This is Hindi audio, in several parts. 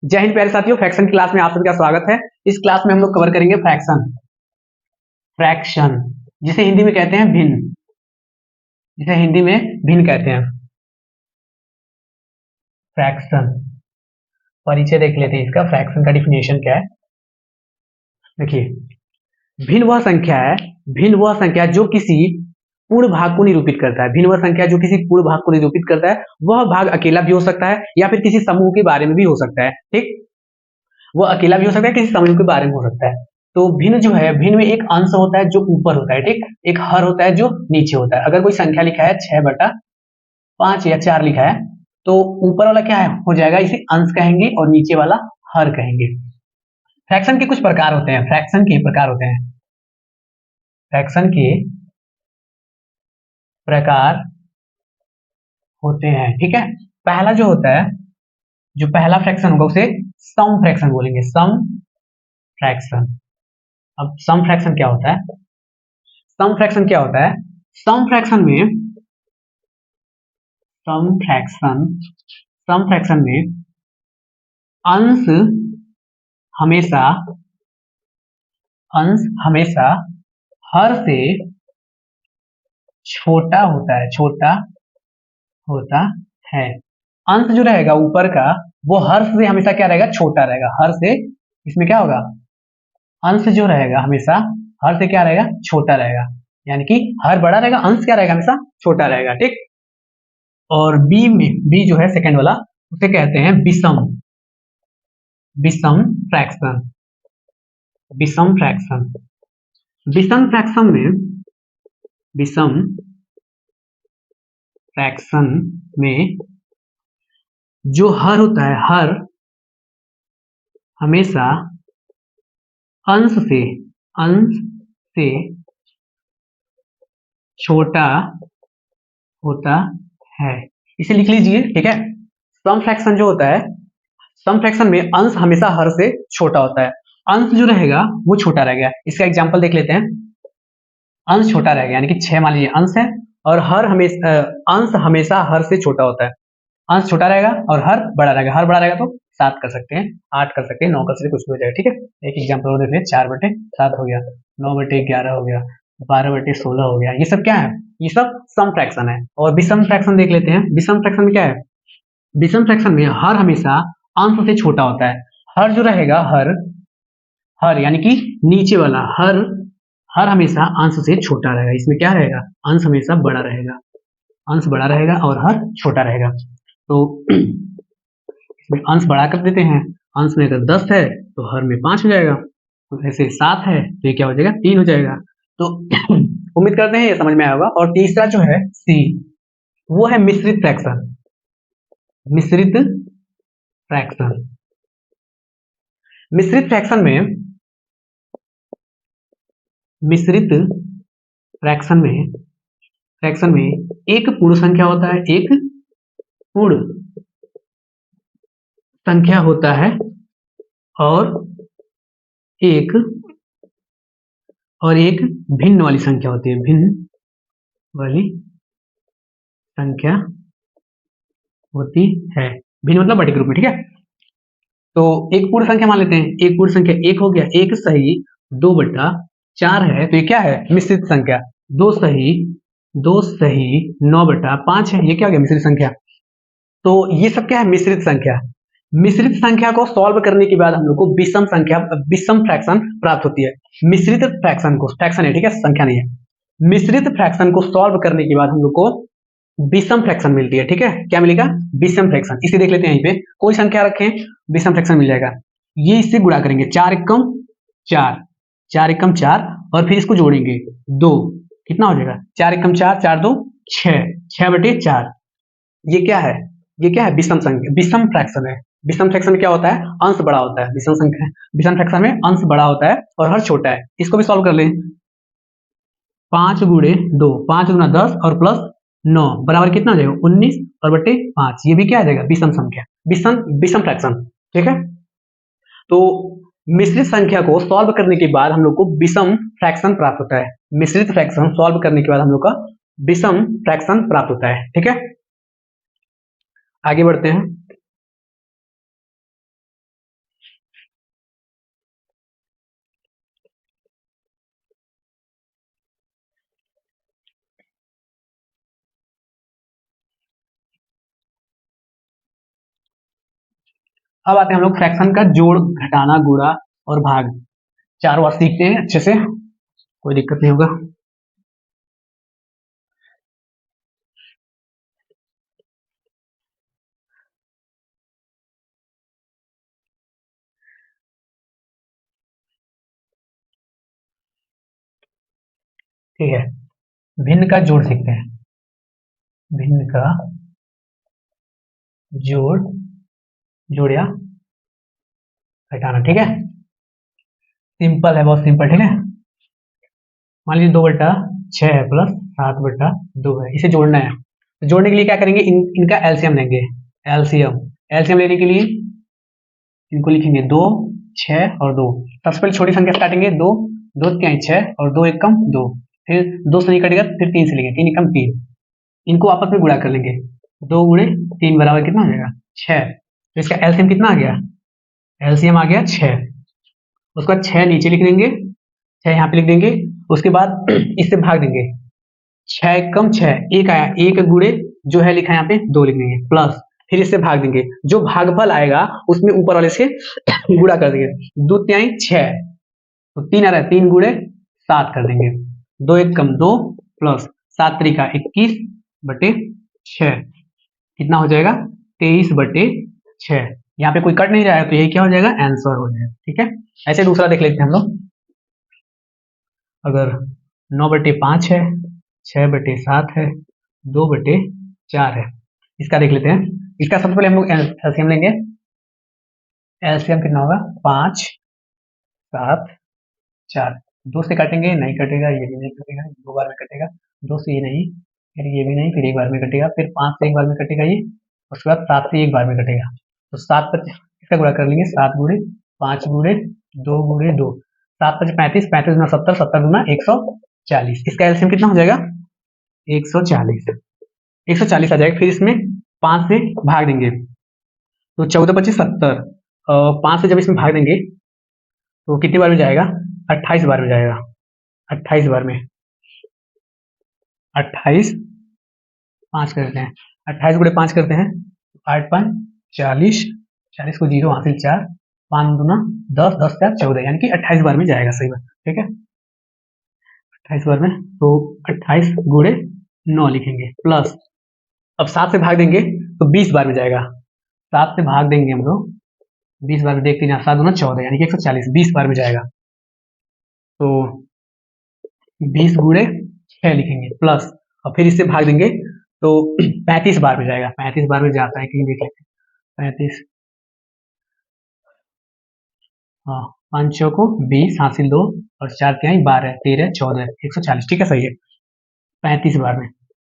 जय हिंद प्यारे साथियों, फ्रैक्शन क्लास में आप सभी का स्वागत है। इस क्लास में हम लोग कवर करेंगे फ्रैक्शन। फ्रैक्शन जिसे हिंदी में कहते हैं भिन्न, जिसे हिंदी में भिन्न कहते हैं। फ्रैक्शन परिचय देख लेते हैं इसका। फ्रैक्शन का डिफिनेशन क्या है, देखिए। भिन्न वह संख्या है, भिन्न वह संख्या जो किसी पूर्ण भाग को निरूपित करता है। भिन्न वह संख्या जो किसी पूर्ण भाग को निरूपित करता है। वह भाग अकेला भी हो सकता है या फिर किसी समूह के बारे में भी हो सकता है। ठीक, वो अकेला भी हो सकता है, किसी समूह के बारे में हो सकता है। तो भिन्न जो है, भिन्न में एक अंश होता है जो ऊपर होता है, ठीक, एक हर होता है जो नीचे होता है। अगर कोई संख्या लिखा है 6/5 या 4 लिखा है, तो ऊपर वाला क्या है हो जाएगा, इसे अंश कहेंगे और नीचे वाला हर कहेंगे। फ्रैक्शन के कुछ प्रकार होते हैं, फ्रैक्शन के प्रकार होते हैं, फ्रैक्शन के प्रकार होते हैं, ठीक है। पहला जो होता है, जो पहला फ्रैक्शन होगा उसे सम फ्रैक्शन बोलेंगे, सम फ्रैक्शन। अब सम फ्रैक्शन क्या होता है? सम फ्रैक्शन क्या होता है? सम फ्रैक्शन में, सम फ्रैक्शन में अंश हमेशा हर से छोटा होता है, छोटा होता है। अंश जो रहेगा ऊपर का, वो हर से हमेशा क्या रहेगा, छोटा रहेगा। हर से, इसमें क्या होगा, अंश जो रहेगा हमेशा हर से क्या रहेगा, छोटा रहेगा। यानी कि हर बड़ा रहेगा, अंश क्या रहेगा, हमेशा छोटा रहेगा, ठीक। और बी में, बी जो है सेकंड वाला, उसे कहते हैं विषम, विषम फ्रैक्शन, विषम फ्रैक्शन। विषम फ्रैक्शन में, विषम फ्रैक्शन में जो हर होता है, हर हमेशा अंश से छोटा होता है। इसे लिख लीजिए, ठीक है। सम फ्रैक्शन जो होता है, सम फ्रैक्शन में अंश हमेशा हर से छोटा होता है। अंश जो रहेगा वो छोटा रहेगा। इसका एग्जांपल देख लेते हैं। अंश छोटा रहेगा, यानी कि 6 मान लीजिए अंश है, और हर हमेशा अंश हमेशा हर से छोटा होता है। अंश छोटा रहेगा और हर बड़ा रहेगा। हर बड़ा रहेगा तो 7 कर सकते हैं, 8 कर सकते हैं, 9 कर सकते हैं, कुछ भी हो जाएगा, ठीक है। एक एग्जांपल और देख लें, 4/7 हो गया, 9/11 हो गया, 12/16 हो गया। ये सब क्या है, ये सब सम फ्रैक्शन है। और विषम फ्रैक्शन देख लेते हैं। विषम फ्रैक्शन में क्या है, विषम फ्रैक्शन में हर हमेशा अंश से छोटा होता है। हर जो रहेगा, हर हर यानी कि नीचे वाला हर, हर हमेशा अंश से छोटा रहेगा। इसमें क्या रहेगा, अंश हमेशा बड़ा रहेगा, अंश बड़ा रहेगा और हर छोटा रहेगा। तो इसमें अंश बढ़ा कर देते हैं। अंश में अगर 10 है तो हर में 5 हो जाएगा, तो ऐसे 7 है तो ये क्या हो जाएगा, 3 हो जाएगा। तो उम्मीद करते हैं ये समझ में आया होगा। और तीसरा जो है सी, वो है मिश्रित फ्रैक्शन, मिश्रित फ्रैक्शन। मिश्रित फ्रैक्शन में, मिश्रित फ्रैक्शन में एक पूर्ण संख्या होता है, एक पूर्ण संख्या होता है, और एक भिन्न वाली संख्या होती है, भिन्न वाली संख्या होती है। भिन्न मतलब बड़े ग्रुप में, ठीक है। तो एक पूर्ण संख्या मान लेते हैं। एक पूर्ण संख्या 1 हो गया, 1 सही 2/4 है, तो ये क्या है, मिश्रित संख्या। 2 सही 9/5 है, ये क्या हो गया, मिश्रित संख्या। तो ये सब क्या है, मिश्रित संख्या। मिश्रित संख्या को सॉल्व करने के बाद हम लोग को विषम संख्या, विषम फ्रैक्शन प्राप्त होती है। मिश्रित फ्रैक्शन को, फ्रैक्शन है, ठीक है, संख्या नहीं है। मिश्रित फ्रैक्शन को सॉल्व करने के बाद हम लोग को विषम फ्रैक्शन मिलती है, ठीक है। क्या मिलेगा, विषम फ्रैक्शन। इसे देख लेते हैं, यहीं पे कोई संख्या रखें, विषम फ्रैक्शन मिल जाएगा। ये इससे गुणा करेंगे, 4 एकम 4, 4 एकम 4, और फिर इसको जोड़ेंगे 2, कितना हो जाएगा, 4 एकम 4, 4 2 6, 6/4। ये क्या है, ये क्या है, विषम संख्या, विषम फ्रैक्शन है। विषम फ्रैक्शन में क्या होता है, अंश बड़ा होता है। विषम संख्या, विषम फ्रैक्शन में अंश बड़ा होता है और हर छोटा है। इसको भी सॉल्व कर लें। 5 गुणे 2, 5 गुना 10 और प्लस 9 बराबर कितना हो जाएगा, 19 और बटे 5। ये भी क्या आ जाएगा, विषम संख्या, विषम फ्रैक्शन, ठीक है। तो मिश्रित संख्या को सॉल्व करने के बाद हम लोग को विषम फ्रैक्शन प्राप्त होता है। मिश्रित फ्रैक्शन सॉल्व करने के बाद हम लोग का विषम फ्रैक्शन प्राप्त होता है, ठीक है। आगे बढ़ते हैं। अब आते हैं हम लोग फ्रैक्शन का जोड़, घटाना, गुणा और भाग। चारों बार सीखते हैं अच्छे से, कोई दिक्कत नहीं होगा। ठीक है, भिन्न का जोड़ सीखते हैं। भिन्न का जोड़, जोड़ या घटाना। ठीक है, सिंपल है, बहुत सिंपल। ठीक है, मान लीजिए 2/6 है प्लस 7/2 है, इसे जोड़ना है। तो जोड़ने के लिए क्या करेंगे, इनका एलसीएम लेंगे। एलसीएम, एलसीएम लेने के लिए इनको लिखेंगे 2, 6 और 2। सबसे पहले छोटी संख्या से काटेंगे, 2, 2 तिहाई 6 और 2 एकम 2। फिर 2 से नहीं कटेगा, फिर 3 से लेंगे, 3 एकम 3। इनको आपस में गुणा कर लेंगे, 2 गुणे 3 बराबर कितना हो जाएगा, 6। तो इसका एलसीएम कितना आ गया, एलसीएम आ गया 6। उसके बाद 6 नीचे लिख देंगे, 6 यहाँ पे लिख देंगे। उसके बाद इससे भाग देंगे, 6 एकम 6, एक आया, एक गुणे जो है लिखा है यहाँ पे 2 लिख देंगे, प्लस फिर इससे भाग देंगे, जो भागफल आएगा उसमें ऊपर वाले से गुणा कर देंगे। 2 तिहाई 6, तो 3 आ रहा है, 3 गुणे 7 कर देंगे, 2 एकम 2 प्लस 7 त्रिका 21/6, कितना हो जाएगा, 23/6। यहाँ पे कोई कट नहीं रहा है, तो यही क्या हो जाएगा, आंसर हो जाएगा। ठीक है, ऐसे दूसरा देख लेते हैं हम लोग। अगर 9/5 है, 6/7 है, 2/4 है, इसका देख लेते हैं। इसका सबसे पहले हम लोग एलसीएम लेंगे। एलसीएम कितना होगा, 5, 7, 4। 2 से काटेंगे, नहीं कटेगा, ये भी नहीं कटेगा, 2 बार में कटेगा। 2 से ये नहीं, फिर ये भी नहीं, फिर एक बार में कटेगा, फिर 5 से एक बार में कटेगा ये, उसके बाद 7 से एक बार में कटेगा। तो 7 पर इसका गुणा कर लेंगे, 7 गुणे 5 गुणे 2 गुणे 2, 7 5 35, 35 गुना 70, 70 गुना 140। इसका एलसीएम कितना हो जाएगा, 140। 140 आ जाएगा। फिर इसमें 5 से भाग देंगे, तो 14 25 70, 5 से जब इसमें भाग देंगे तो कितनी बार में जाएगा, 28 बार में जाएगा। 28 बार में, 28 5 करते हैं, 28 गुणे 5 करते हैं, 8 5 40, 40 को 0 हासिल 4, 5 दूना 10, 10 4 14, यानी कि 28 बार में जाएगा। सही बात, ठीक है, 28 बार में। तो 28 गुणे 9 लिखेंगे, प्लस अब 7 से भाग देंगे तो 20 बार में जाएगा। 7 से भाग देंगे हम लोग 20 बार में, देखते हैं 7 दूना 14, यानी कि 140, 20 बार में जाएगा। तो 20 गुणे 6 लिखेंगे, प्लस और फिर इससे भाग देंगे तो 35 बार में जाएगा। 35 बार में जाता है कहीं, देख लेते हैं। 35, हाँ, 5 को 20 हासिल 2 और 4 तिहाई 12, 13 14, 140। ठीक है, सही है, 35 बार में,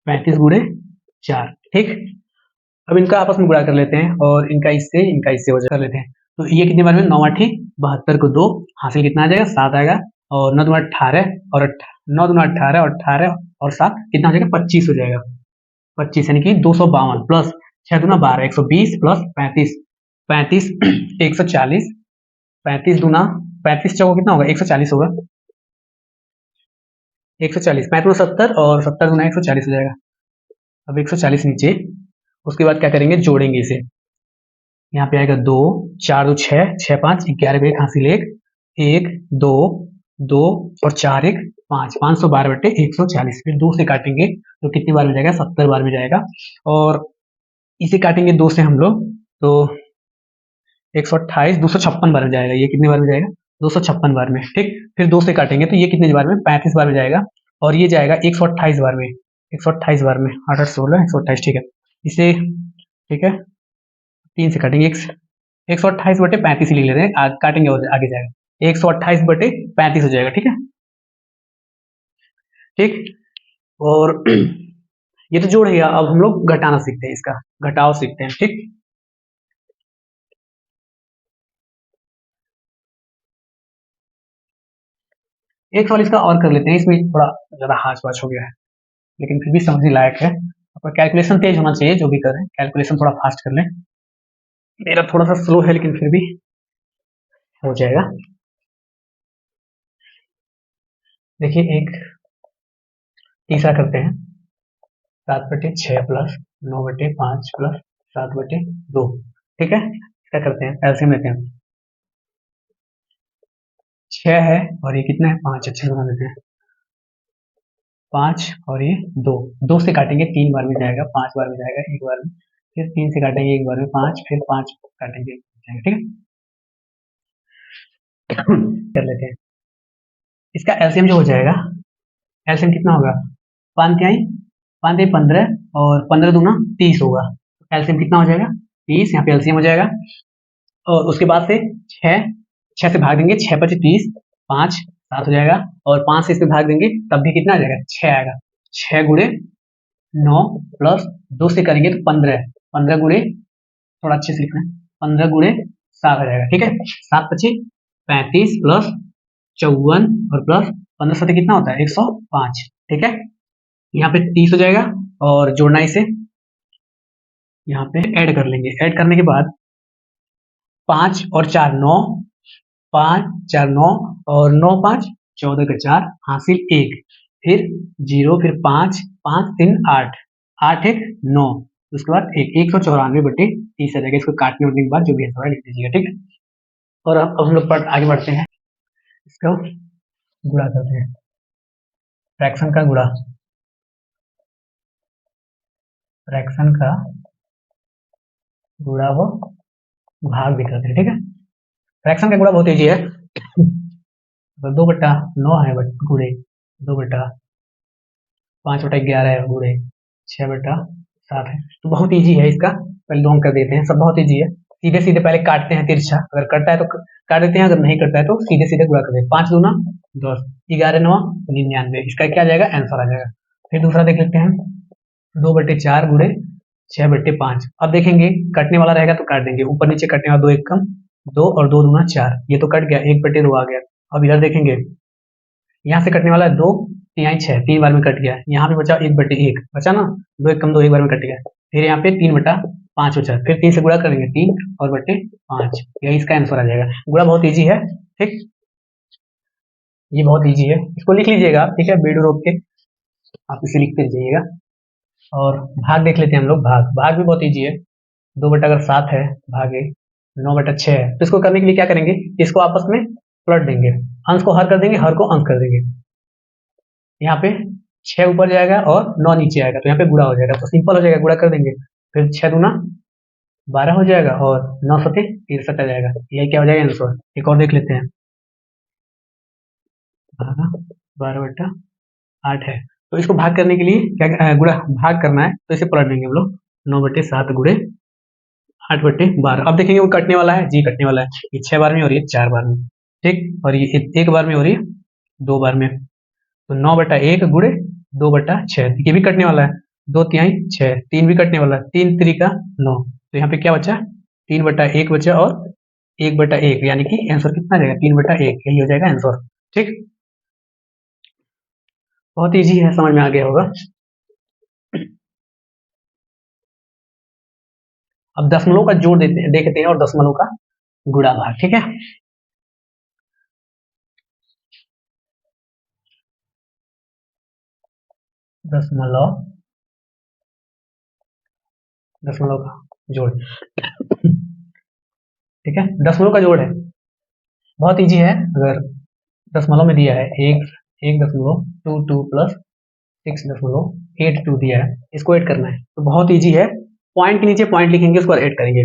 35 गुणे 4। ठीक, अब इनका आपस में गुणा कर लेते हैं और इनका इससे वजह कर लेते हैं। तो ये कितने बार में, 9 8 72 को 2 हासिल कितना आ जाएगा, 7 आएगा, और 9 दूना 18 और 9 दूना 18 और 18 और 7 कितना हो जाएगा, 25 हो जाएगा। 25 यानी कि 252, प्लस 6 दूना 12, 120 प्लस 35, 35 140, 35 दूना 35 चौको कितना होगा, 140 होगा, 140, 35 70 और 70 गुना 140 हो जाएगा। अब 140 नीचे, उसके बाद क्या करेंगे, जोड़ेंगे इसे। यहाँ पे आएगा 2, 4 2 6, 6 5 11 में 1 हासिल 1, 1 2 2 और 4 1 5, 512/140। फिर 2 से काटेंगे तो कितनी बार में जाएगा, 70 बार में जाएगा। और इसे काटेंगे 2 से हम लोग तो 128 256 बार में जाएगा। ये कितने बार में जाएगा, 256 बार में। ठीक, फिर 2 से काटेंगे तो ये कितने बार में, 35 बार में जाएगा। और ये जाएगा 128 बार में, 128 बार में, 8 8 16 128। ठीक है, इसे, ठीक है, 3 से काटेंगे, 128/35 लिख लेते हैं, काटेंगे और आगे जाएगा 128/35 हो जाएगा। ठीक है, ठीक, और ये तो जोड़ गया। अब हम लोग घटाना सीखते हैं, इसका घटाव सीखते हैं। ठीक, एक सवाल इसका और कर लेते हैं, इसमें थोड़ा ज्यादा हाच पाच हो गया है, लेकिन फिर भी समझने लायक है। आपका कैलकुलेशन तेज होना चाहिए, जो भी करें कैलकुलेशन थोड़ा फास्ट कर लें। मेरा थोड़ा सा स्लो है, लेकिन फिर भी हो जाएगा। देखिए, एक तीसरा करते हैं, 7/6 प्लस 9/5 प्लस 7/2। ठीक है, क्या करते हैं, एलसीएम लेते हैं। 6 है और ये कितना है, 5 है। 6 बना देते हैं। 5 और ये 2, 2 से काटेंगे 3 बार में जाएगा, 5 बार में जाएगा एक बार में, फिर 3 से काटेंगे एक बार में 5, फिर 5 काटेंगे जाएगा। ठीक है कर लेते हैं। इसका एलसीएम जो हो जाएगा, एलसीएम कितना होगा, 5 तिहाई 15 और 15 दूना 30 होगा। एलसीएम कितना हो जाएगा, 30। यहाँ पे एलसीएम हो जाएगा। और उसके बाद से 6, 6 से भाग देंगे, 6 5 30, 5 7 हो जाएगा। और 5 से इस पे भाग देंगे तब भी कितना आ जाएगा, 6 आएगा। 6 गुणे 9 प्लस 2 से करेंगे तो 15, 15 गुणे, थोड़ा अच्छे से लिखना है, 15 गुणे 7 आ जाएगा। ठीक है, 7 25 35 प्लस 54 और प्लस 15 7 कितना होता है, 105। ठीक है, यहाँ पे 30 हो जाएगा और जोड़ना इसे, यहाँ पे ऐड कर लेंगे। ऐड करने के बाद 5 और 4 9, 5 4 9 और 9 5 14 का 4 हासिल 1, फिर 0, फिर 5 5 3 8, 8 1 9, उसके बाद 194/30 आ जाएगा। इसको काटने उठने के बाद जो भी है लिख दीजिएगा। ठीक है, और अब हम लोग आगे बढ़ते हैं, इसको गुणा करते हैं। फ्रैक्शन का गुणा, फ्रैक्शन का गुणा व भाग भी करते हैं। ठीक है, फ्रैक्शन का गुणा बहुत ईजी है। अगर 2/9 है बट गुणे 2/5/11 है गुणे 6/7 है, तो बहुत ईजी है इसका। पहले लॉन्ग कर देते हैं, सब बहुत ईजी है। सीधे सीधे पहले काटते हैं तिरछा, अगर कटता है तो काट देते हैं, अगर नहीं कटता है तो सीधे सीधे गुणा कर देते हैं। 5 दूना 10, 11 9 99, इसका क्या आ जाएगा, आंसर आ जाएगा। फिर दूसरा देख लेते हैं, 2/4 गुणे 6/5। अब देखेंगे कटने वाला रहेगा तो काट देंगे, ऊपर नीचे कटने वाला 2 1 कम 2 और 2 दूना 4, ये तो कट गया, 1/2 आ गया। अब इधर देखेंगे, यहाँ से कटने वाला है 2 तिहाई 6, 3 बार में कट गया। यहाँ पे बचा 1/1 बचा ना, 2 1 कम 2 एक बार में कट गया। फिर यहाँ पे 3/5 बचा, फिर 3 से गुणा करेंगे 3 और बटे 5, यही इसका आंसर आ जाएगा। गुणा बहुत ईजी है। ठीक, ये बहुत ईजी है, इसको लिख लीजिएगा आप। ठीक है, वीडियो रोक के आप इसे लिखते जाइएगा। और भाग देख लेते हैं हम लोग। भाग, भाग भी बहुत ईजी है। 2/7 है भागे 9/6 है, तो इसको करने के लिए क्या करेंगे, इसको आपस में पलट देंगे, अंश को हर कर देंगे, हर को अंश कर देंगे। यहाँ पे 6 ऊपर जाएगा और 9 नीचे आएगा, तो यहाँ पे गुणा हो जाएगा, तो सिंपल हो जाएगा, गुणा कर देंगे। फिर 6 दूना 12 हो जाएगा और 9 सते 63 आ जाएगा। यही क्या हो जाएगा, आंसर। एक और देख लेते हैं, 12/8 है, तो इसको भाग करने के लिए क्या गुणा भाग करना है, तो इसे पलट देंगे हम लोग। 9/7 गुणे 8/12। अब देखेंगे वो कटने वाला है जी, कटने वाला है। ये 6 बार में और ये 4 बार में। ठीक, और ये 1 बार में और ये 2 बार में, तो 9/1 गुणे 2/6, ये भी कटने वाला है। 2 तिहाई 6, 3 भी कटने वाला है, 3 3 का 9, तो यहाँ पे क्या बचा, 3/1 बचा और 1/1, यानी कि आंसर कितना आ जाएगा, 3/1, यही हो जाएगा आंसर। ठीक, बहुत ईजी है, समझ में आ गया होगा। अब दशमलव का जोड़ देखते हैं और दशमलव का गुणा भाग। ठीक है, दशमलव, दशमलव का जोड़। ठीक है, दशमलव का जोड़ है, बहुत ईजी है। अगर दशमलव में दिया है 1.22 प्लस 6.82 दिया है, इसको ऐड करना है, तो बहुत ईजी है। पॉइंट के नीचे पॉइंट लिखेंगे, उसको ऐड करेंगे।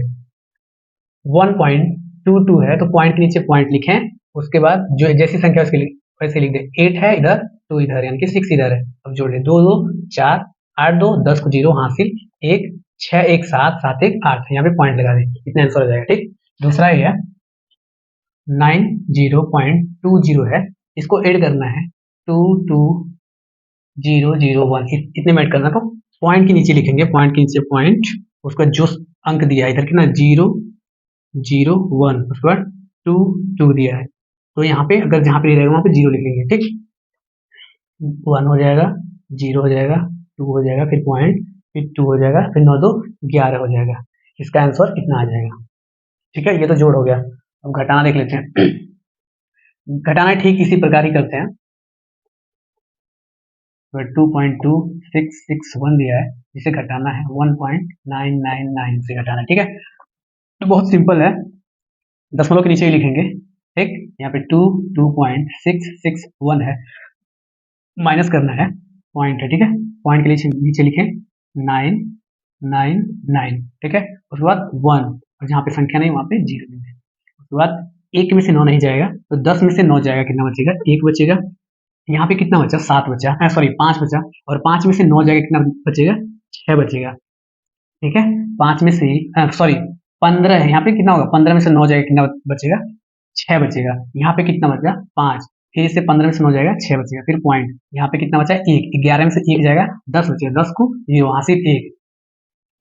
1.22 है तो पॉइंट के नीचे पॉइंट लिखें, उसके बाद जो जैसी संख्या उसके वैसे लिख दे। 8 है इधर, 2 इधर, यानी कि 6 इधर है। अब जोड़ ले, 2 2 4 8 2 10 को 0 हासिल 1 6 1 7 7 1 8, यहाँ पे पॉइंट लगा दें, इतना आंसर हो जाएगा। ठीक, दूसरा ये है 90.20 है, इसको ऐड करना है 22001, इतने में ऐड करना, तो पॉइंट के नीचे लिखेंगे, पॉइंट के नीचे पॉइंट, उसका जो अंक दिया है इधर कितना 001, उसके बाद 2 दिया है, तो यहाँ पे अगर जहाँ पे रहेगा वहाँ पे 0 लिख लेंगे। ठीक, 1 हो जाएगा, 0 हो जाएगा, 2 हो जाएगा, फिर पॉइंट, फिर 2 हो जाएगा, फिर 9 2 11 हो जाएगा। इसका आंसर इतना आ जाएगा। ठीक है, ये तो जोड़ हो गया। अब घटाना देख लेते हैं। घटाना ठीक इसी प्रकार ही करते हैं। 2.2661 दिया है, जिसे घटाना है 1.999 से घटाना है। ठीक है, बहुत सिंपल है, दशमलव के नीचे ही लिखेंगे, ठीक। यहाँ पे 2.661 है, माइनस करना है, पॉइंट है, ठीक है। पॉइंट के नीचे लिखें 999, ठीक है। उसके बाद 1, और जहाँ पे संख्या नहीं वहाँ पे 0 देंगे। उसके बाद 1 में से 9 नहीं जाएगा, तो 10 में से 9 जाएगा, कितना बचेगा? 1 बचेगा। यहाँ पे कितना बचा? 7 बचा, सॉरी 5 बचा, और 5 में से 9 जाएगा, कितना बचेगा? 6 बचेगा, ठीक है। 5 में से सॉरी 15 है, यहाँ पे कितना होगा? 15 में से 9 जाएगा, कितना बचेगा? 6 बचेगा। यहाँ पे कितना बचा? 5, फिर इससे 15 में से 9 जाएगा, 6 बचेगा, फिर पॉइंट, यहाँ पे कितना बचा? 1, 11 में से 1 जाएगा, 10 बचेगा, 10 को 0, हासिल 1,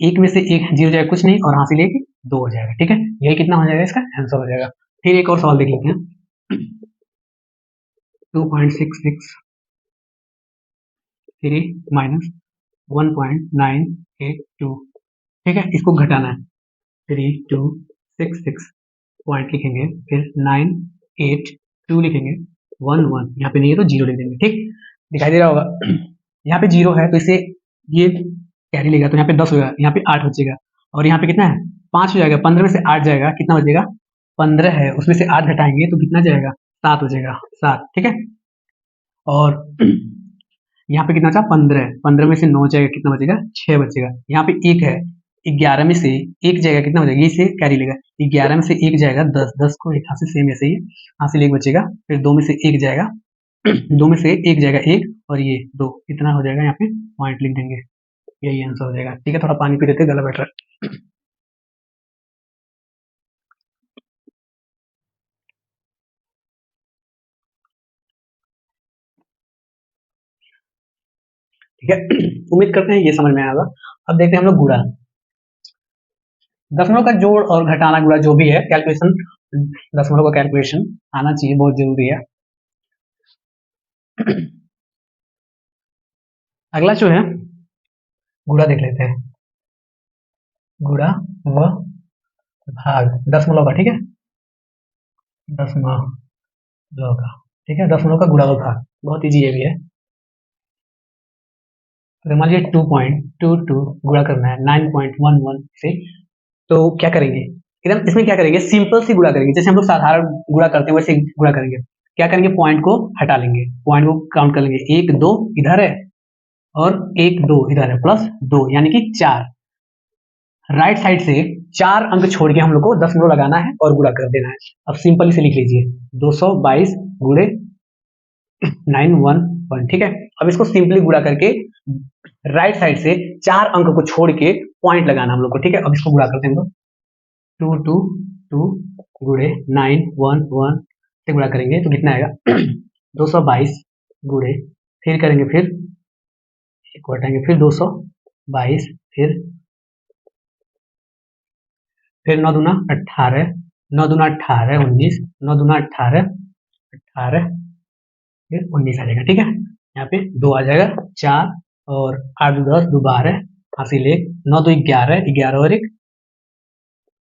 1 में से 1 0 जाएगा, कुछ नहीं, और हासिल 1 2 हो जाएगा, ठीक है। यही कितना हो जाएगा? इसका आंसर हो जाएगा। फिर एक और सवाल देख लेते हैं। 2.66 माइनस 1.982, ठीक है, इसको घटाना है। 3266 पॉइंट लिखेंगे, फिर 982 लिखेंगे, 11, यहाँ पे नहीं है तो 0 लिख देंगे, ठीक। दिखाई दे रहा होगा। यहाँ पे 0 है तो इसे ये कैरी लेगा, तो यहाँ पे 10 होगा, यहाँ पे 8 बचेगा, और यहाँ पे कितना है? 5 हो जाएगा। 15 में से 8 जाएगा, कितना बचेगा? 15 है, उसमें से 8 घटाएंगे तो कितना जाएगा? 7 बचेगा, 7, ठीक है। और यहाँ पे कितना बचा? 15 है, 15 में से 9 जाएगा, कितना बचेगा? 6 बचेगा। यहाँ पे 1 है, 11 में से 1 जाएगा, कितना बचेगा? इसे कैरी लेगा, 11 में से 1 जाएगा 10, 10 को एक हासिल सेम ऐसे ही हासिल 1 बचेगा, फिर 2 में से 1 जाएगा, 2 में से 1 जाएगा 1, और ये 2, इतना हो जाएगा, यहाँ पे पॉइंट लिख देंगे, यही आंसर हो जाएगा, ठीक है। थोड़ा पानी पी लेते, गला बैठ रहा है। ठीक है, उम्मीद करते हैं ये समझ में आएगा। अब देखते हैं हम लोग गुणा, दशमलव का जोड़ और घटाना, गुणा जो भी है कैलकुलेशन, दशमलव का कैलकुलेशन आना चाहिए, बहुत जरूरी है। अगला जो है गुणा देख लेते हैं, गुणा व भाग दशमलव का, ठीक है, दशमलव का, ठीक है, दशमलव का गुणा व भाग, बहुत इजी ये भी है। अगर मान लीजिए 2.22 गुणा करना है 9.11 से, तो क्या करेंगे? एकदम इसमें क्या करेंगे? सिंपल सी गुणा करेंगे, जैसे हम लोग साधारण गुणा करते हैं वैसे गुणा करेंगे। क्या करेंगे? पॉइंट को हटा लेंगे, पॉइंट को काउंट कर लेंगे, 1 2 इधर है, और 1 2 इधर है, प्लस 2 यानी कि 4। राइट साइड से 4 अंक छोड़ के हम लोग को दशमलव लगाना है और गुणा कर देना है। अब सिंपल इसे लिख लीजिए, 222 गुणे 911, ठीक है। अब इसको सिंपली गुणा करके राइट साइड से 4 अंक को छोड़ के पॉइंट लगाना हम लोग को, ठीक है। अब इसको गुणा करते हैं हम लोग, 222 गुणे 911 से गुणा करेंगे तो कितना आएगा? 222 गुणे, फिर करेंगे, फिर एक घटाएंगे, फिर 222, फिर 9 दूना 18, 9 दूना 18 19, 9 दूना 18 18, फिर 19 आ जाएगा, ठीक है। यहाँ पे 2 आ जाएगा, 4 और 8 2 10 2 12 हासिल 1, 9 2 11 11 और 1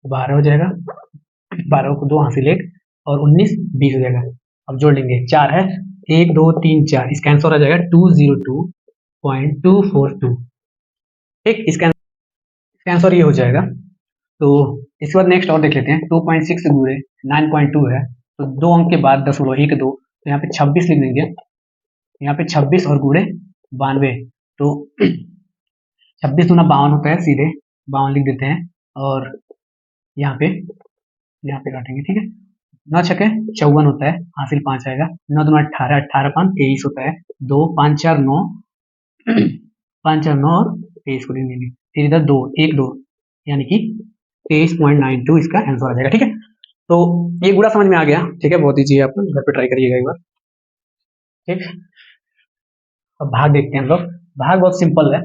12 हो जाएगा, 12 को 2 हासिल 1, और 19 20 हो जाएगा। अब जोड़ लेंगे, 4 है, 1 2 3 4, इसका आंसर आ जाएगा 202.242, ठीक। इसका आंसर ये हो जाएगा। तो इसके बाद नेक्स्ट और देख लेते हैं, 2.6 गुणे 9.2 है, तो 2 अंक के बाद दशमलव 1 2, तो यहाँ पे 26 लिख देंगे, यहाँ पे 26 और गुणे 92, तो 26 दूना 52 होता है, सीधे 52 लिख देते हैं, और यहाँ पे काटेंगे, ठीक है। 9 छके 54 होता है, हासिल 5 आएगा, 9 दूना 18 18 5 23 होता है, 2 5 4 9 5 4 9 और 23 को लिख देंगे, फिर इधर 2 1 2 यानी कि 23.92 इसका आंसर आ जाएगा, ठीक है। तो ये गुणा समझ में आ गया, ठीक है, बहुत ईजी है, आप घर पे ट्राई करिएगा एक बार, ठीक। अब भाग देखते हैं हम लोग, भाग बहुत सिंपल है,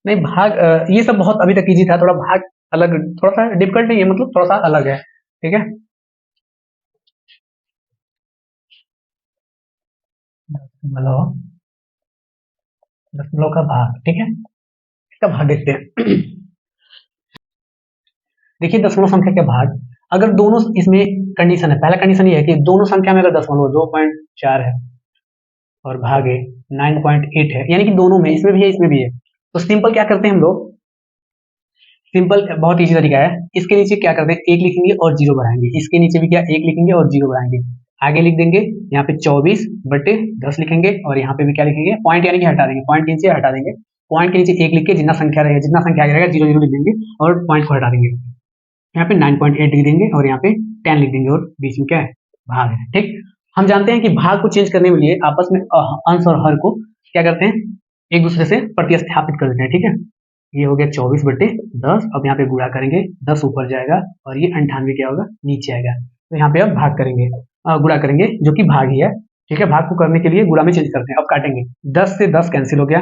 नहीं भाग ये सब बहुत अभी तक इजी था, थोड़ा भाग अलग, थोड़ा सा डिफिकल्ट नहीं है, मतलब थोड़ा सा अलग है, ठीक है। दशमलव, दशमलव का भाग, ठीक है, इसका भाग देखते हैं। देखिए दशमलव संख्या के भाग, अगर दोनों, इसमें कंडीशन है, पहला कंडीशन ये है कि दोनों संख्या में अगर दशमलव 2.4 है और भागे 9.8 है, यानी कि दोनों में, इसमें भी है इसमें भी है, तो सिंपल क्या करते हैं हम लोग, सिंपल, बहुत इजी तरीका है। इसके नीचे क्या करते हैं, एक लिखेंगे और जीरो बढ़ाएंगे। इसके नीचे भी क्या, एक लिखेंगे और जीरो बढ़ाएंगे। आगे लिख देंगे यहाँ पे 24/10 लिखेंगे, और यहाँ पे भी क्या लिखेंगे, पॉइंट यानी कि हटा देंगे, पॉइंट के नीचे हटा देंगे। पॉइंट के नीचे एक लिख के जितना संख्या रहेगा, जितना संख्या आगे रहेगा जीरो जीरो लिख देंगे और पॉइंट को हटा देंगे। यहाँ पे 9.8 लिख देंगे और यहाँ पे 10 लिख देंगे, और बीच में क्या है, भाग है। ठीक, हम जानते हैं कि भाग को चेंज करने के लिए आपस में अंश और हर को क्या करते हैं, एक दूसरे से प्रतिस्थापित कर देते हैं। ठीक है, ये हो गया 24/10। अब यहाँ पे गुणा करेंगे, 10 ऊपर जाएगा और ये 98 क्या होगा, नीचे आएगा। तो यहाँ पे अब भाग करेंगे, गुणा करेंगे, जो कि भाग ही है। ठीक है, भाग को करने के लिए गुणा में चेंज करते हैं। अब काटेंगे, 10 से 10 कैंसिल हो गया,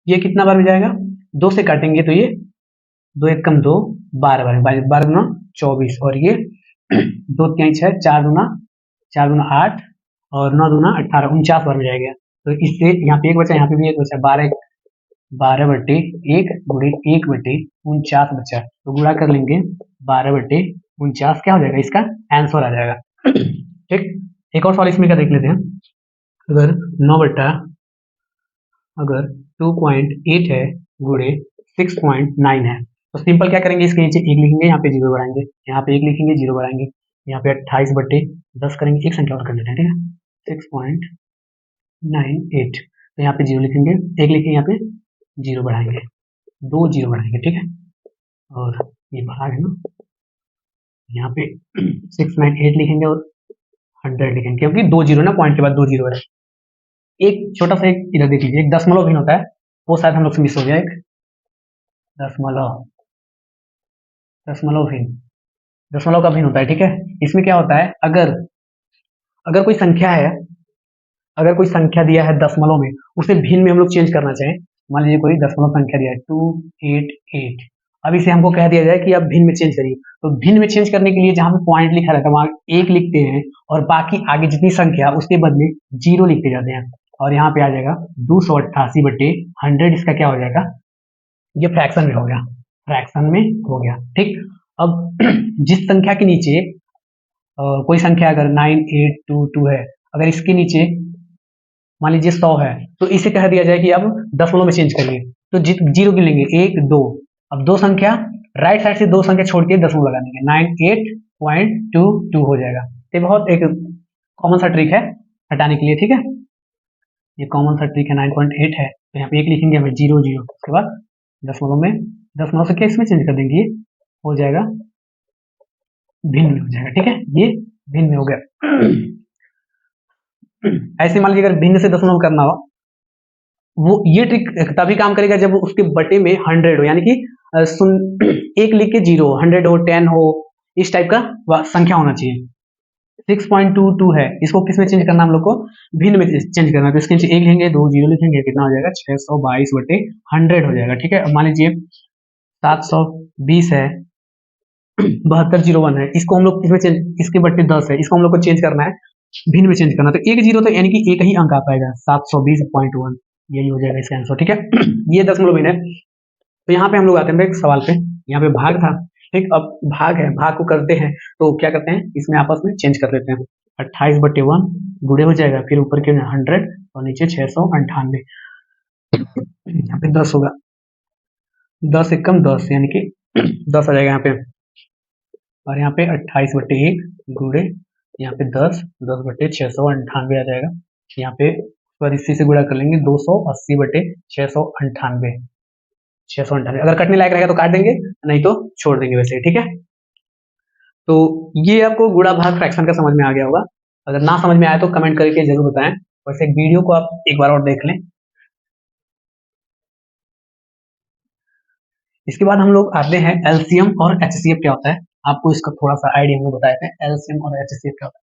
ये कितना बार में जाएगा, 2 से काटेंगे तो ये 2 एक कम 2, 12 बार, 12 दूना 24, और ये 2 3 6, 4 दूना 8 और 9 दूना 18, 49 बार में जाएगा। तो इससे यहाँ पे एक बचा, यहाँ पे भी एक बचा, 12/1 गुणे 1/49 बचा। तो गुणा कर लेंगे, 12/49 क्या हो जाएगा, इसका आंसर आ जाएगा। ठीक, एक और सवाल इसमें क्या देख लेते हैं। अगर 2.8 है गुणे 6.9 है, तो सिंपल क्या करेंगे, इसके नीचे एक लिखेंगे, यहाँ पे जीरो बढ़ाएंगे, यहाँ पे एक लिखेंगे, जीरो बढ़ाएंगे, यहाँ पे 28/10 करेंगे, एक संख्या और कर लेते हैं। ठीक है, 6.98, तो यहाँ पे जीरो लिखेंगे, एक लिखेंगे, यहाँ पे जीरो बढ़ाएंगे, 2 जीरो बढ़ाएंगे। ठीक है, और ये भाग है ना, यहाँ पे 698 लिखेंगे और 100 लिखेंगे, क्योंकि 2 जीरो ना, पॉइंट के बाद 2 जीरो है। एक छोटा सा, एक इधर देख लीजिए, एक दशमलव भिन्न होता है, वो शायद हम लोग से मिस हो गया, एक दशमलव भिन्न, दशमलव का भिन्न होता है। ठीक है, इसमें क्या होता है, अगर अगर कोई संख्या है, अगर कोई संख्या दिया है दशमलव में, उसे भिन्न में हम लोग चेंज करना चाहें, मान लीजिए कोई दशमलव संख्या दिया है 288, अब इसे हमको कह दिया जाए कि आप भिन्न में चेंज करिए। तो भिन्न में चेंज करने के लिए जहां पे पॉइंट लिखा रहता है वहां एक लिखते हैं, और बाकी आगे जितनी संख्या उसके बदले जीरो लिखते जाते हैं, और यहाँ पे आ जाएगा 288/100, इसका क्या हो जाएगा, ये फ्रैक्शन में हो गया, फ्रैक्शन में हो गया। ठीक, अब जिस संख्या के नीचे कोई संख्या अगर 9822 है, अगर इसके नीचे मान लीजिए 100 है, तो इसे कह दिया जाए कि अब दशमलव में चेंज करिए, तो जीरो गिनेंगे 1 2, अब दो संख्या राइट साइड से दो संख्या छोड़ के दशमलव लगा देंगे, 98.22 हो जाएगा। ये बहुत एक कॉमन सा ट्रिक है हटाने के लिए। ठीक है, ये कॉमन सा ट्रिक है, 9.8 है, तो यहाँ पे एक लिखेंगे हमें 0 0, उसके बाद दशमलव में, दशमलव से क्या इसमें चेंज कर देंगे, ये हो जाएगा भिन्न में हो जाएगा। ठीक है, ये भिन्न में हो गया। ऐसे मान लीजिए अगर भिन्न से दशमलव करना हो, वो ये ट्रिक तभी काम करेगा जब उसके बटे में 100 हो, यानी कि एक लिख के 0 100 हो 10 हो, इस टाइप का संख्या होना चाहिए। 6.22 है, इसको किस में चेंज करना, हम लोग को भिन्न में चेंज करना है। तो इसके नीचे एक लिखेंगे, 2 जीरो लिखेंगे, कितना हो जाएगा 622/100 हो जाएगा। ठीक है, अब मान लीजिए 720 है, 7201 है, इसको हम लोग किसमें चेंज, इसके बट्टे 10 है, इसको हम लोग को चेंज करना है, भिन्न में चेंज करना। तो एक जीरो, तो यानी कि एक ही अंक आ पाएगा, 720.1, यही हो जाएगा इसका आंसर। ठीक है, ये दशमलव भिन्न है। तो यहाँ पे हम लोग आते हैं एक सवाल पे, यहाँ पे भाग था। ठीक, अब भाग है, भाग को करते हैं तो क्या करते हैं, इसमें आपस में चेंज कर लेते हैं। 28/1 गुणे हो जाएगा, फिर ऊपर के 100 और नीचे 698, यहाँ पे 10 होगा, 10 एकम 10, यानी कि 10 आ जाएगा यहाँ पे, और यहाँ पे 28/1 गुणे यहाँ पे 10/698 आ जाएगा। यहाँ पे पर इसी से गुणा कर लेंगे, 280/698, 698। अगर कटने लायक रहेगा तो काट देंगे, नहीं तो छोड़ देंगे वैसे। ठीक है, तो ये आपको गुणा भाग फ्रैक्शन का समझ में आ गया होगा। अगर ना समझ में आया तो कमेंट करके जरूर बताएं, वैसे वीडियो को आप एक बार और देख लें। इसके बाद हम लोग आते हैं एलसीएम और एचसीएफ क्या होता है, आपको इसका थोड़ा सा आइडिया हम बताए थे, एलसीएम और एचसीएफ क्या होता है।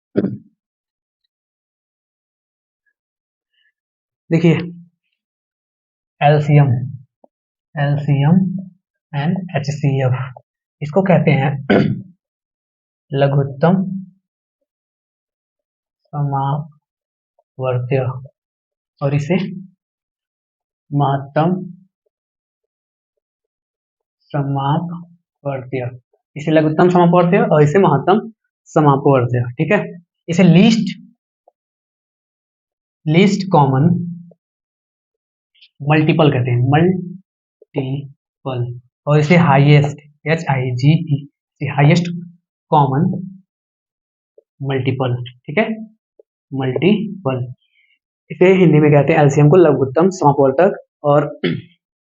देखिए, एलसीएम एलसीएम एंड एचसीएफ, इसको कहते हैं लघुत्तम समापवर्त्य, और इसे महत्तम समापवर्त्य, इसे लघुत्तम समापवर्त्य और इसे महत्तम समापवर्त्य। ठीक है, इसे लीस्ट कॉमन मल्टीपल कहते हैं, मल्टीपल, और इसे highest HIGE highest common multiple, ठीक है, मल्टीपल। इसे हिंदी में कहते हैं एलसीएम को लघुत्तम समापवर्तक, और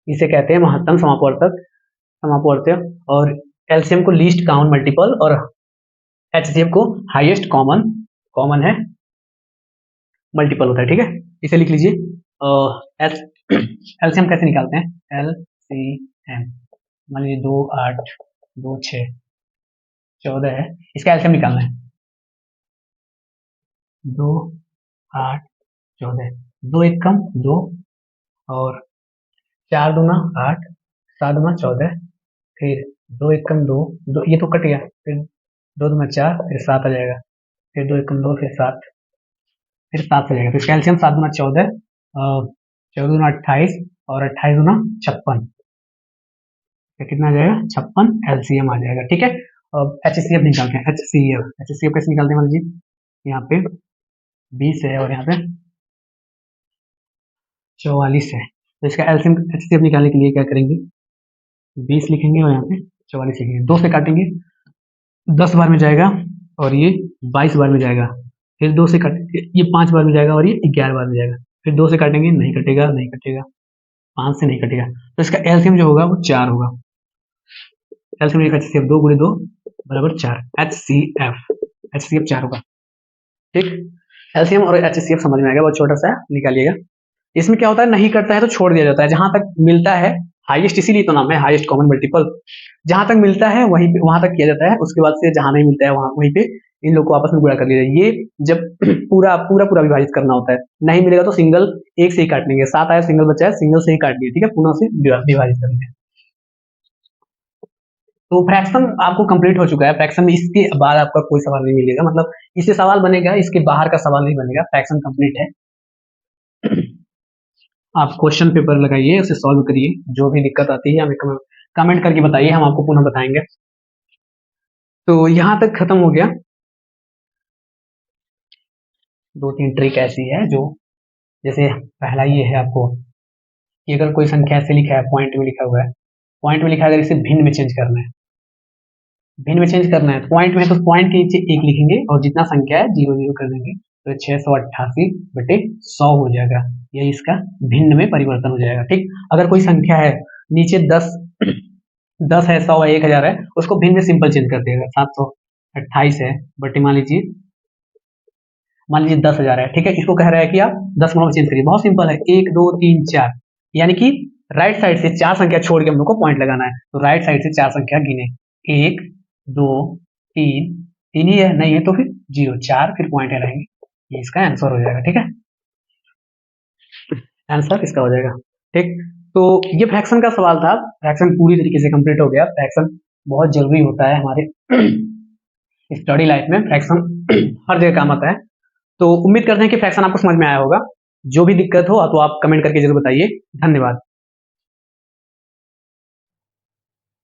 इसे कहते हैं महत्तम समापवर्तक, और एलसीएम को लीस्ट कॉमन मल्टीपल, और एचसीएफ को हाईएस्ट कॉमन है मल्टीपल होता है, ठीक है। इसे लिख लीजिए। एलसीएम कैसे निकालते हैं, एलसीएम मान लीजिए 2 8 2 6 14 है, इसका एलसीएम निकालना है। 2 8 14, 2 1 कम 2, और 4 दूना 8, 7 दूना 14, फिर 2 1 कम 2, ये तो कट गया, फिर 2 दूना 4, फिर 7 आ जाएगा, फिर 2 1 कम 2, फिर 7, फिर 7 आ जाएगा। तो इसका एलसीएम 7 दूना 14, 14 दूना 28, और 28 दूना 56, कितना आ जाएगा 56 एलसीएम आ जाएगा, ठीक है। अब एचसीएफ निकालते हैं। एचसीएफ कैसे निकालते हैं, मान लीजिए यहाँ पे 20 है और यहाँ पे 44 है, तो इसका एलसीएम एचसीएफ निकालने के लिए क्या करेंगे, 20 लिखेंगे और यहाँ पे 44 लिखेंगे, 2 से काटेंगे, 10 बार में जाएगा और ये 22 बार में जाएगा, फिर 2 से काट, ये 5 बार में जाएगा और ये 11 बार में जाएगा, फिर 2 से काटेंगे, नहीं कटेगा, 5 से नहीं कटेगा, तो इसका एलसीएम जो होगा वो 4 होगा। एलसीएम एचसीएफ 2 × 2 = 4, एचसीएफ 4 होगा, ठीक। एलसीएम और एचसीएफ समझ में आएगा, बहुत छोटा सा निकालिएगा। इसमें क्या होता है, नहीं करता है तो छोड़ दिया जाता है, जहां तक मिलता है हाईएस्ट, इसीलिए तो नाम है हाईएस्ट कॉमन मल्टीपल, जहां तक मिलता है वहीं पे वहां तक किया जाता है, उसके बाद से जहां नहीं मिलता है वहीं पे इन लोग को आपस में गुणा कर लिया जाए। ये जब पूरा विभाजित करना होता है, नहीं मिलेगा तो सिंगल एक से ही काट लेंगे, 7 आया सिंगल बचा है, सिंगल से ही काट लिया, ठीक है, पुनः से विभाजित कर लेंगे। तो फ्रैक्शन आपको कंप्लीट हो चुका है। फ्रैक्शन में इसके बाद आपका कोई सवाल नहीं मिलेगा, मतलब इससे सवाल बनेगा, इसके बाहर का सवाल नहीं बनेगा, फ्रैक्शन कंप्लीट है। आप क्वेश्चन पेपर लगाइए, उसे सॉल्व करिए, जो भी दिक्कत आती है हमें कमेंट करके बताइए, हम आपको पुनः बताएंगे। तो यहाँ तक खत्म हो गया। 2-3 ट्रिक ऐसी है जो, जैसे पहला ये है आपको कि अगर कोई संख्या ऐसे लिखा है, पॉइंट में लिखा हुआ है, पॉइंट में लिखा है, अगर इसे भिन्न में चेंज करना है, भिन्न में चेंज करना है, पॉइंट में है तो पॉइंट के नीचे 1 लिखेंगे और जितना संख्या है 0 0 कर देंगे, तो 688/100 हो जाएगा, यही इसका भिन्न में परिवर्तन हो जाएगा, ठीक। अगर कोई संख्या है नीचे 10 है, 100 है, 1000 है, उसको भिन्न में सिंपल चेंज कर देगा, 728 है बटे मान लीजिए 10,000 है, ठीक है। इसको कह रहा है कि आप 10 में चेंज करिए, बहुत सिंपल है, 1 2 3 4, यानी कि राइट साइड से 4 संख्या छोड़ के हम लोग को पॉइंट लगाना है, तो राइट साइड से 4 संख्या गिने, 1 2 3 ही है, नहीं है तो फिर 0 4, फिर पॉइंट रहेंगे, ये इसका आंसर हो जाएगा, ठीक है, आंसर इसका हो जाएगा, ठीक। तो ये फ्रैक्शन का सवाल था, फ्रैक्शन पूरी तरीके से कंप्लीट हो गया। फ्रैक्शन बहुत जरूरी होता है हमारे स्टडी लाइफ में, फ्रैक्शन हर जगह काम आता है। तो उम्मीद करते हैं कि फ्रैक्शन आपको समझ में आया होगा, जो भी दिक्कत हो तो आप कमेंट करके जरूर बताइए। धन्यवाद।